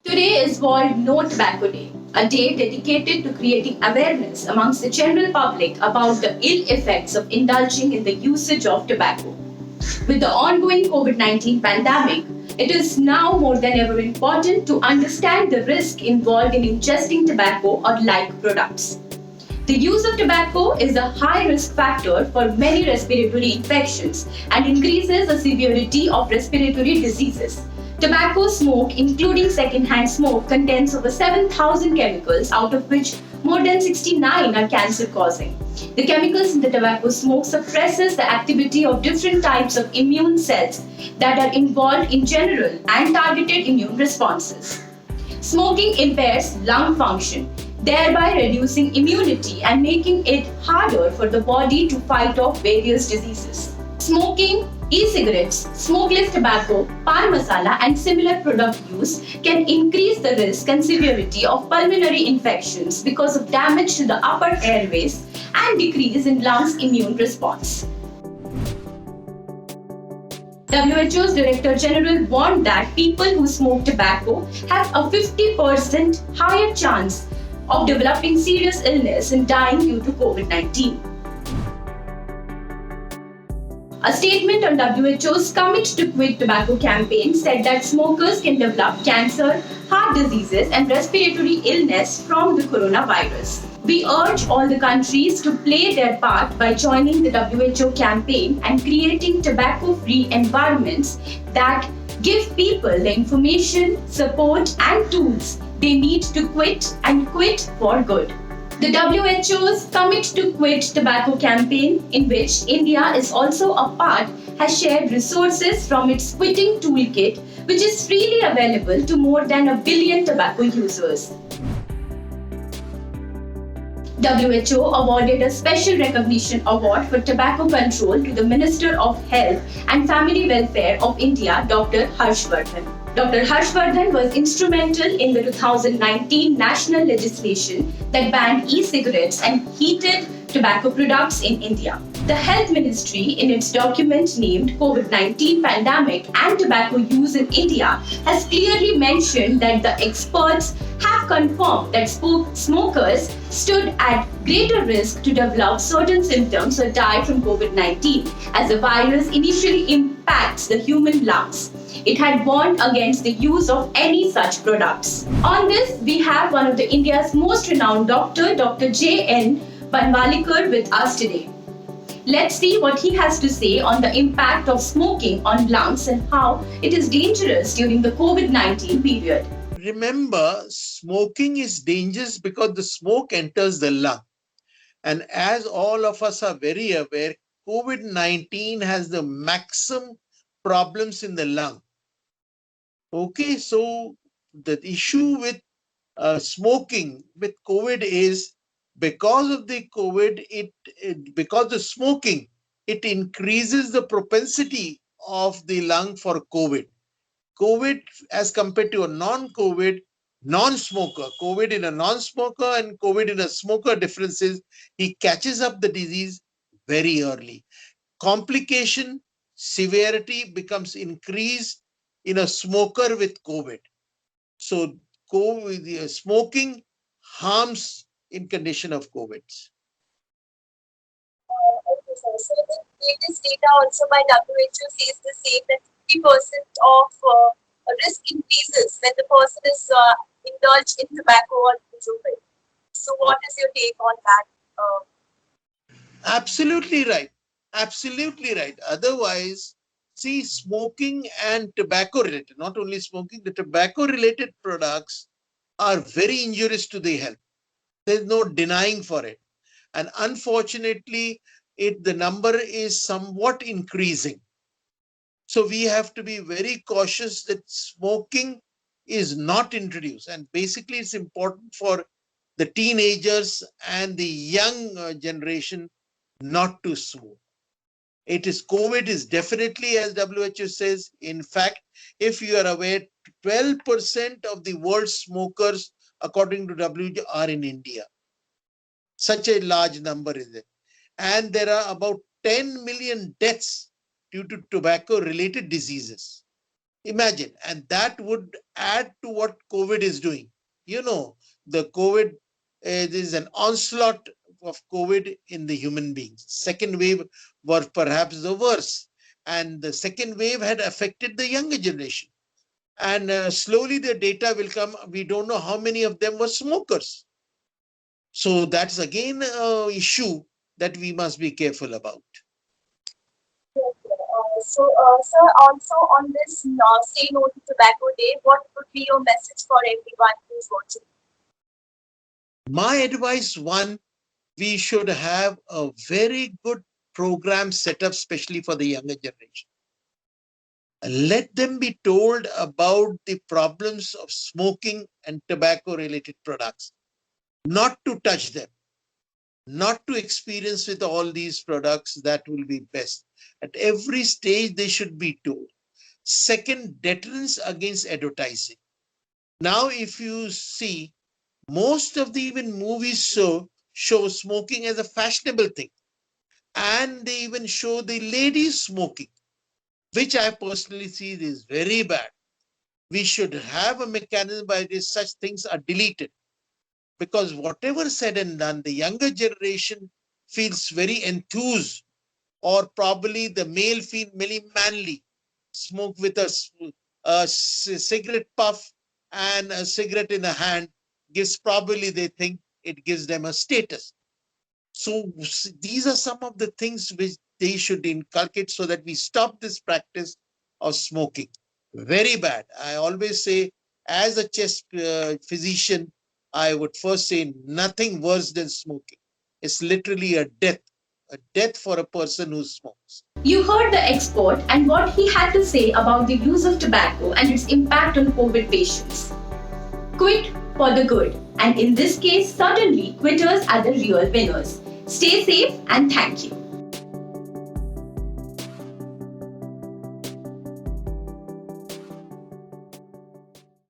Today is World No Tobacco Day, a day dedicated to creating awareness amongst the general public about the ill effects of indulging in the usage of tobacco. With the ongoing COVID 19 pandemic, it is now more than ever important to understand the risk involved in ingesting tobacco or like products. The use of tobacco is a high risk factor for many respiratory infections and increases the severity of respiratory diseases. Tobacco smoke, including secondhand smoke, contains over 7,000 chemicals, out of which more than 69 are cancer causing. The chemicals in the tobacco smoke suppresses the activity of different types of immune cells that are involved in general and targeted immune responses. Smoking impairs lung function, thereby reducing immunity and making it harder for the body to fight off various diseases. Smoking, e-cigarettes, smokeless tobacco, pan masala, and similar product use can increase the risk and severity of pulmonary infections because of damage to the upper airways and decrease in lungs' immune response. WHO's Director General warned that people who smoke tobacco have a 50% higher chance of developing serious illness and dying due to COVID 19. A statement on WHO's Commit to Quit Tobacco campaign said that smokers can develop cancer, heart diseases, and respiratory illness from the coronavirus. We urge all the countries to play their part by joining the WHO campaign and creating tobacco-free environments that give people the information, support, and tools they need to quit and quit for good. The WHO's Commit to Quit Tobacco campaign, in which India is also a part, has shared resources from its quitting toolkit, which is freely available to more than 1 billion tobacco users. WHO awarded a Special Recognition Award for Tobacco Control to the Minister of Health and Family Welfare of India, Dr. Harshvardhan. Dr. Harshvardhan was instrumental in the 2019 national legislation that banned e-cigarettes and heated tobacco products in India. The Health Ministry, in its document named COVID-19 Pandemic and Tobacco Use in India, has clearly mentioned that the experts have confirmed that smokers stood at greater risk to develop certain symptoms or die from COVID-19, as the virus initially impacts the human lungs. It had warned against the use of any such products. On this, we have one of the India's most renowned doctor, Dr. J.N. Banwalikar, with us today. Let's see what he has to say on the impact of smoking on lungs and how it is dangerous during the COVID-19 period. Remember, smoking is dangerous because the smoke enters the lung. And as all of us are very aware, COVID-19 has the maximum problems in the lung. Okay, so the issue with smoking with COVID is because of the COVID, because the smoking, it increases the propensity of the lung for COVID. COVID as compared to a non-COVID, non-smoker, COVID in a non-smoker and COVID in a smoker differences, he catches up the disease very early. Complication, severity becomes increased in a smoker with COVID. So COVID, smoking harms in condition of COVID. Okay, sir. So the latest data also by WHO says the same, that 50% of risk increases when the person is indulged in tobacco or nicotine. So what is your take on that? Absolutely right. Absolutely right. Otherwise, see, smoking and tobacco related, not only smoking, the tobacco related products are very injurious to the health. There's no denying for it. And unfortunately, the number is somewhat increasing. So we have to be very cautious that smoking is not introduced. And basically, it's important for the teenagers and the young generation not to smoke. It is COVID is definitely, as WHO says, in fact, if you are aware, 12% of the world's smokers, according to WHO, are in India. Such a large number is it. And there are about 10 million deaths due to tobacco-related diseases Imagine, and that would add to what COVID is doing. You know, the COVID is an onslaught of COVID in the human beings. Second wave was perhaps the worst, and the second wave had affected the younger generation. And slowly the data will come. We don't know how many of them were smokers. So that's again an issue that we must be careful about. Yes, sir. Sir, also on this Say No to Tobacco Day, what would be your message for everyone who's watching? My advice, one, we should have a very good program set up, especially for the younger generation. Let them be told about the problems of smoking and tobacco related products, not to touch them, not to experience with all these products. That will be best. At every stage, they should be told. Second, deterrence against advertising. Now, if you see, most of the even movies show smoking as a fashionable thing. And they even show the ladies smoking, which I personally see is very bad. We should have a mechanism by which such things are deleted. Because whatever said and done, the younger generation feels very enthused, or probably the male feel very manly, smoke with a cigarette puff and a cigarette in a hand gives, probably they think it gives them a status. So these are some of the things which they should inculcate so that we stop this practice of smoking. Very bad. I always say, as a chest physician, I would first say nothing worse than smoking. It's literally a death for a person who smokes. You heard the expert and what he had to say about the use of tobacco and its impact on COVID patients. Quit for the good, and in this case, certainly quitters are the real winners. Stay safe and thank you.